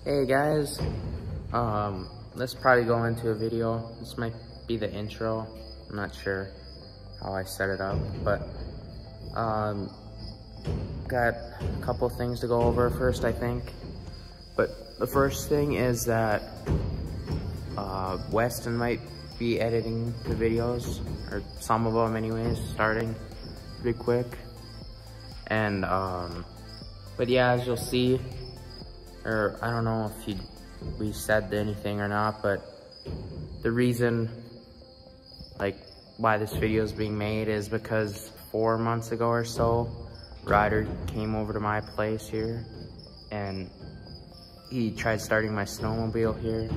Hey guys, let's probably go into a video. This might be the intro. I'm not sure how I set it up, but got a couple things to go over first, I think. But the first thing is that Weston might be editing the videos, or some of them anyways, starting pretty quick. And but yeah, as you'll see, or I don't know if we said anything or not, but the reason like why this video is being made is because 4 months ago or so, Ryder came over to my place here and he tried starting my snowmobile here.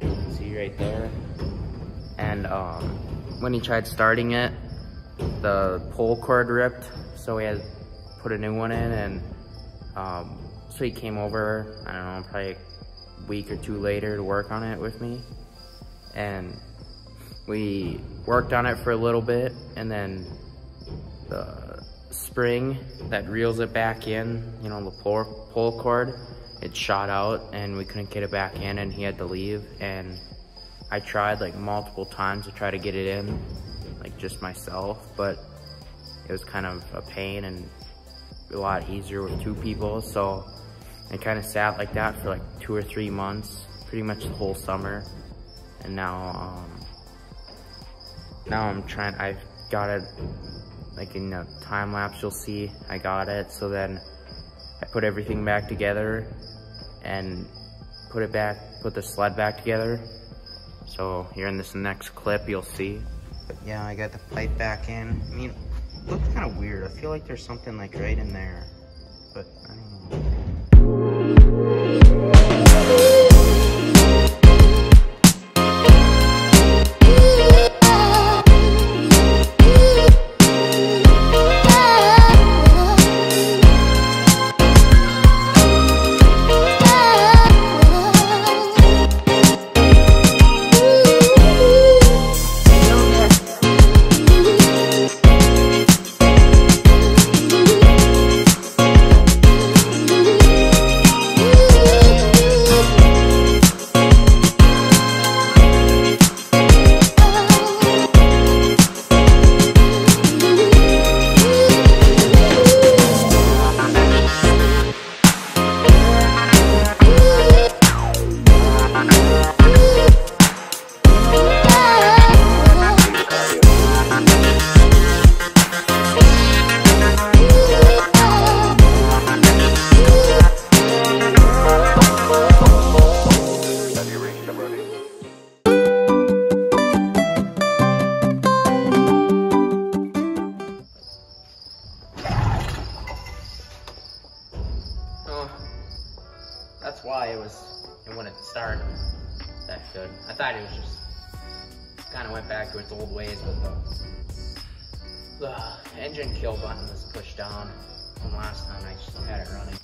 You can see right there. And when he tried starting it, the pull cord ripped, so we had to put a new one in. And so he came over, I don't know, probably a week or two later to work on it with me. And we worked on it for a little bit, and then the spring that reels it back in, you know, the pull cord, it shot out and we couldn't get it back in, and he had to leave. And I tried like multiple times to try to get it in, like just myself, but it was kind of a pain and a lot easier with two people. So I kind of sat like that for like 2 or 3 months, pretty much the whole summer. And now I've got it, like in the time lapse you'll see I got it. So then I put everything back together and put the sled back together. So here in this next clip you'll see. But yeah, I got the pipe back in. I mean, it looks kind of weird. I feel like there's something like right in there, but I don't know. That's why it wouldn't start that good. I thought it was just kind of went back to its old ways, but the engine kill button was pushed down from last time I just had it running.